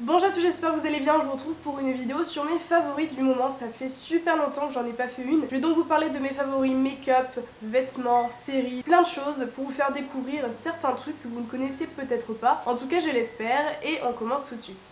Bonjour à tous, j'espère que vous allez bien. Je vous retrouve pour une vidéo sur mes favoris du moment. Ça fait super longtemps que j'en ai pas fait une. Je vais donc vous parler de mes favoris make-up, vêtements, séries, plein de choses pour vous faire découvrir certains trucs que vous ne connaissez peut-être pas. En tout cas, je l'espère et on commence tout de suite.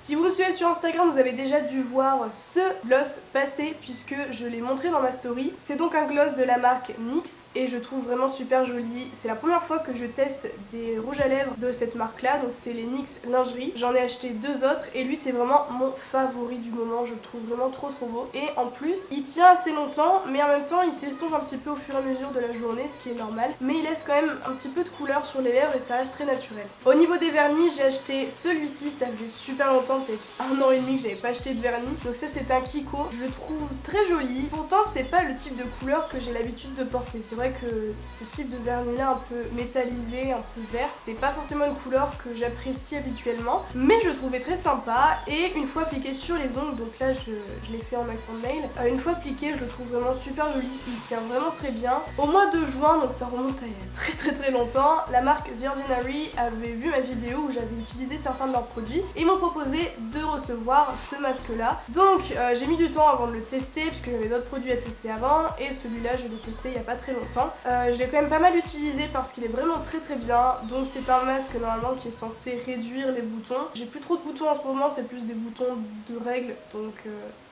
Si vous me suivez sur Instagram, vous avez déjà dû voir ce gloss passer puisque je l'ai montré dans ma story. C'est donc un gloss de la marque NYX et je trouve vraiment super joli. C'est la première fois que je teste des rouges à lèvres de cette marque là, donc c'est les NYX Lingerie. J'en ai acheté deux autres et lui c'est vraiment mon favori du moment, je le trouve vraiment trop beau. Et en plus, il tient assez longtemps mais en même temps il s'estompe un petit peu au fur et à mesure de la journée, ce qui est normal. Mais il laisse quand même un petit peu de couleur sur les lèvres et ça reste très naturel. Au niveau des vernis, j'ai acheté celui-ci, ça faisait super longtemps, peut-être 1 an et demi que j'avais pas acheté de vernis. Donc ça c'est un Kiko, je le trouve très joli. Pourtant c'est pas le type de couleur que j'ai l'habitude de porter. C'est vrai que ce type de vernis là un peu métallisé, un peu vert, c'est pas forcément une couleur que j'apprécie habituellement. Mais je le trouvais très sympa et une fois appliqué sur les ongles, donc là je l'ai fait en accent nail, une fois appliqué je le trouve vraiment super joli. Il tient vraiment très bien. Au mois de juin, donc ça remonte à il y a très longtemps, la marque The Ordinary avait vu ma vidéo où j'avais utilisé certains de leurs produits et m'ont proposé de recevoir ce masque là. Donc j'ai mis du temps avant de le tester puisque j'avais d'autres produits à tester avant et celui-là je l'ai testé il n'y a pas très longtemps. Je l'ai quand même pas mal utilisé parce qu'il est vraiment très bien. Donc c'est un masque normalement qui est censé réduire les boutons. J'ai plus trop de boutons en ce moment, c'est plus des boutons de règles donc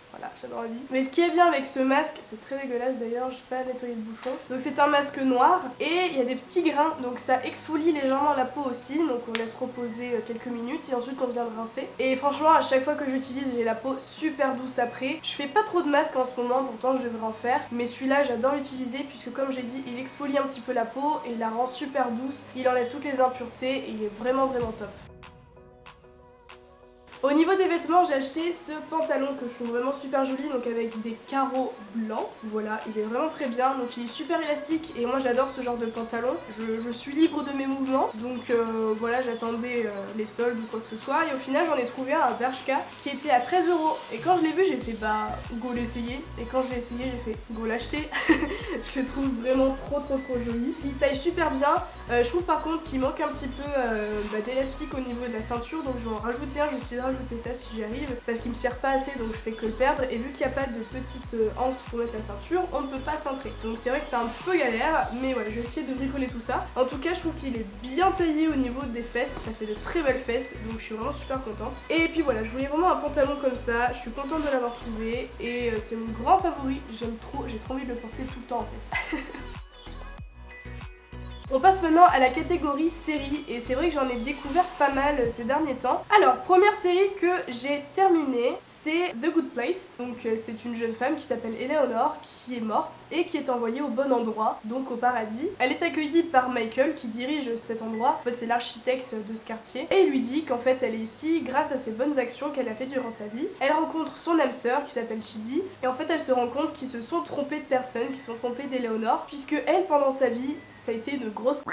voilà, j'adore la vie. Mais ce qui est bien avec ce masque, c'est très dégueulasse d'ailleurs, j'ai pas nettoyé le bouchon. Donc c'est un masque noir et il y a des petits grains, donc ça exfolie légèrement la peau aussi. Donc on laisse reposer quelques minutes et ensuite on vient le rincer. Et franchement, à chaque fois que j'utilise, j'ai la peau super douce après. Je fais pas trop de masques en ce moment, pourtant je devrais en faire. Mais celui-là, j'adore l'utiliser puisque comme j'ai dit, il exfolie un petit peu la peau et il la rend super douce. Il enlève toutes les impuretés et il est vraiment top. Au niveau des vêtements, j'ai acheté ce pantalon que je trouve vraiment super joli, donc avec des carreaux blancs. Voilà, il est vraiment très bien, donc il est super élastique et moi j'adore ce genre de pantalon. Je suis libre de mes mouvements, donc voilà, j'attendais les soldes ou quoi que ce soit et au final j'en ai trouvé un à Bershka qui était à 13 €. Et quand je l'ai vu, j'ai fait bah go l'essayer, et quand je l'ai essayé, j'ai fait go l'acheter. Je le trouve vraiment trop joli. Il taille super bien. Je trouve par contre qu'il manque un petit peu d'élastique au niveau de la ceinture, donc je vais en rajouter un. Je vais essayer de rajouter ça si j'y arrive parce qu'il me sert pas assez, donc je fais que le perdre. Et vu qu'il n'y a pas de petite anse pour mettre la ceinture, on ne peut pas cintrer. Donc c'est vrai que c'est un peu galère, mais ouais, je vais essayer de bricoler tout ça. En tout cas, je trouve qu'il est bien taillé au niveau des fesses. Ça fait de très belles fesses, donc je suis vraiment super contente. Et puis voilà, je voulais vraiment un pantalon comme ça. Je suis contente de l'avoir trouvé et c'est mon grand favori. J'aime trop, j'ai trop envie de le porter tout le temps en fait. On passe maintenant à la catégorie série et c'est vrai que j'en ai découvert pas mal ces derniers temps. Alors, première série que j'ai terminée, c'est The Good Place. Donc c'est une jeune femme qui s'appelle Eleanor qui est morte et qui est envoyée au bon endroit, donc au paradis. Elle est accueillie par Michael qui dirige cet endroit. En fait, c'est l'architecte de ce quartier et il lui dit qu'en fait elle est ici grâce à ses bonnes actions qu'elle a fait durant sa vie. Elle rencontre son âme sœur qui s'appelle Chidi et en fait elle se rend compte qu'ils se sont trompés de personne, qu'ils se sont trompés d'Eleanor puisque elle pendant sa vie ça a été une grosse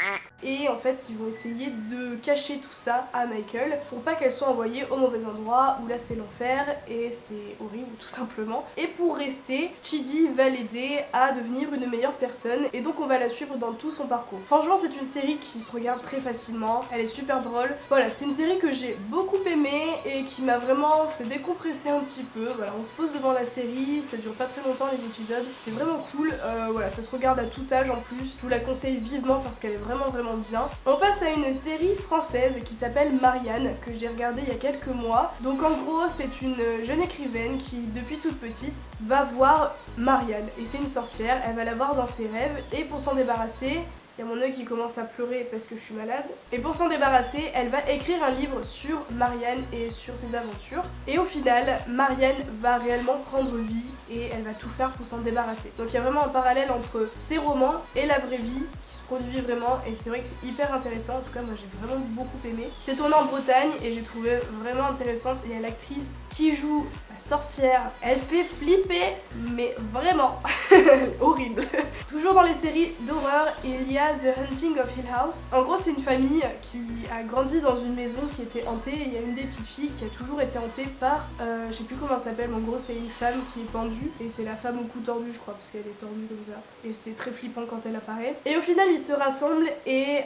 et en fait ils vont essayer de cacher tout ça à Michael pour pas qu'elle soit envoyée au mauvais endroit où là c'est l'enfer et c'est horrible tout simplement. Et pour rester, Chidi va l'aider à devenir une meilleure personne et donc on va la suivre dans tout son parcours. Franchement c'est une série qui se regarde très facilement, elle est super drôle. Voilà, c'est une série que j'ai beaucoup aimée et qui m'a vraiment fait décompresser un petit peu. Voilà, on se pose devant la série, ça dure pas très longtemps les épisodes, c'est vraiment cool. Voilà, ça se regarde à tout âge en plus, je vous la conseille vivement parce qu'elle est vraiment bien. On passe à une série française qui s'appelle Marianne, que j'ai regardée il y a quelques mois. Donc en gros c'est une jeune écrivaine qui depuis toute petite va voir Marianne et c'est une sorcière, elle va la voir dans ses rêves et pour s'en débarrasser, il y a mon œil qui commence à pleurer parce que je suis malade. Et pour s'en débarrasser, elle va écrire un livre sur Marianne et sur ses aventures. Et au final, Marianne va réellement prendre vie et elle va tout faire pour s'en débarrasser. Donc il y a vraiment un parallèle entre ses romans et la vraie vie qui se produit vraiment et c'est vrai que c'est hyper intéressant. En tout cas, moi j'ai vraiment beaucoup aimé. C'est tourné en Bretagne et j'ai trouvé vraiment intéressante. Il y a l'actrice qui joue la sorcière. Elle fait flipper, mais vraiment horrible. Toujours dans les séries d'horreur, il y a The Haunting of Hill House. En gros, c'est une famille qui a grandi dans une maison qui était hantée et il y a une des petites filles qui a toujours été hantée par, je sais plus comment elle s'appelle, mais en gros c'est une femme qui est pendue et c'est la femme au cou tordu je crois parce qu'elle est tordue comme ça et c'est très flippant quand elle apparaît. Et au final ils se rassemblent et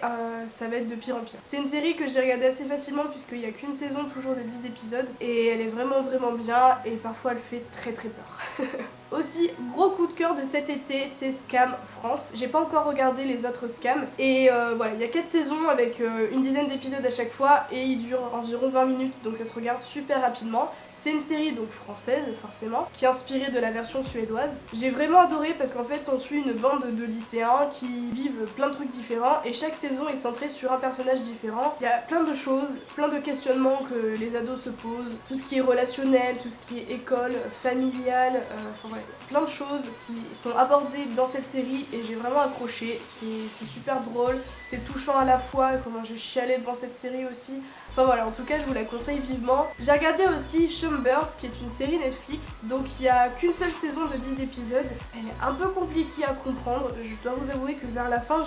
ça va être de pire en pire. C'est une série que j'ai regardée assez facilement puisqu'il n'y a qu'une saison toujours de 10 épisodes et elle est vraiment bien et parfois elle fait très peur. Aussi, gros coup de cœur de cet été, c'est Scam France. J'ai pas encore regardé les autres scams et voilà, il y a 4 saisons avec une dizaine d'épisodes à chaque fois et ils durent environ 20 minutes donc ça se regarde super rapidement. C'est une série donc française forcément, qui est inspirée de la version suédoise. J'ai vraiment adoré parce qu'en fait on suit une bande de lycéens qui vivent plein de trucs différents et chaque saison est centrée sur un personnage différent. Il y a plein de choses, plein de questionnements que les ados se posent, tout ce qui est relationnel, tout ce qui est école, familial, enfin voilà, plein de choses qui sont abordées dans cette série et j'ai vraiment accroché. C'est super drôle, c'est touchant à la fois, comment j'ai chialé devant cette série aussi. Enfin voilà, en tout cas je vous la conseille vivement. J'ai regardé aussi Chambers qui est une série Netflix, donc il n'y a qu'une seule saison de 10 épisodes. Elle est un peu compliquée à comprendre, je dois vous avouer que vers la fin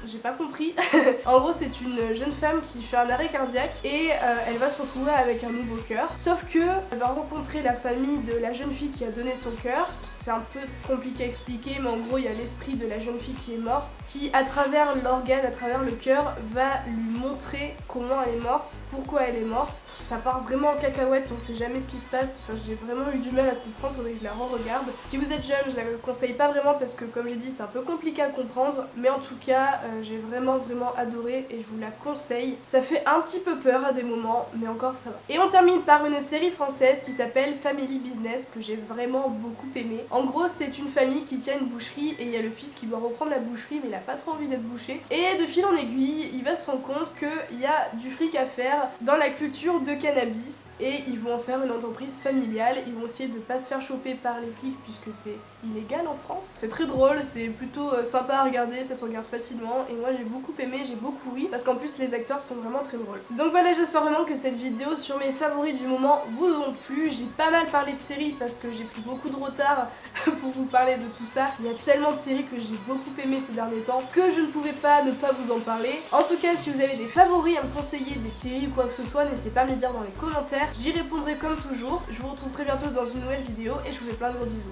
j'ai pas compris. En gros c'est une jeune femme qui fait un arrêt cardiaque et elle va se retrouver avec un nouveau cœur. Sauf que elle va rencontrer la famille de la jeune fille qui a donné son cœur. C'est un peu compliqué à expliquer mais en gros il y a l'esprit de la jeune fille qui est morte qui à travers l'organe, à travers le cœur va lui montrer comment elle est morte, pourquoi elle est morte. Ça part vraiment en cacahuète, on sait jamais ce qui se passe. Enfin j'ai vraiment eu du mal à comprendre, faudrait que je la re-regarde. Si vous êtes jeune je la conseille pas vraiment parce que comme j'ai dit c'est un peu compliqué à comprendre mais en tout cas j'ai vraiment adoré et je vous la conseille. Ça fait un petit peu peur à des moments, mais encore ça va. Et on termine par une série française qui s'appelle Family Business, que j'ai vraiment beaucoup aimé. En gros, c'est une famille qui tient une boucherie et il y a le fils qui doit reprendre la boucherie, mais il a pas trop envie d'être boucher. Et de fil en aiguille, il va se rendre compte qu'il y a du fric à faire dans la culture de cannabis et ils vont en faire une entreprise familiale. Ils vont essayer de pas se faire choper par les flics puisque c'est illégal en France. C'est très drôle, c'est plutôt sympa à regarder, ça se regarde facilement et moi j'ai beaucoup aimé, j'ai beaucoup ri parce qu'en plus les acteurs sont vraiment très drôles. Donc voilà, j'espère vraiment que cette vidéo sur mes favoris du moment vous ont plu. J'ai pas mal parlé de séries parce que j'ai pris beaucoup de retard pour vous parler de tout ça. Il y a tellement de séries que j'ai beaucoup aimé ces derniers temps que je ne pouvais pas ne pas vous en parler. En tout cas, si vous avez des favoris à me conseiller, des séries ou quoi que ce soit, n'hésitez pas à me le dire dans les commentaires. J'y répondrai comme toujours. Je vous retrouve très bientôt dans une nouvelle vidéo et je vous fais plein de gros bisous.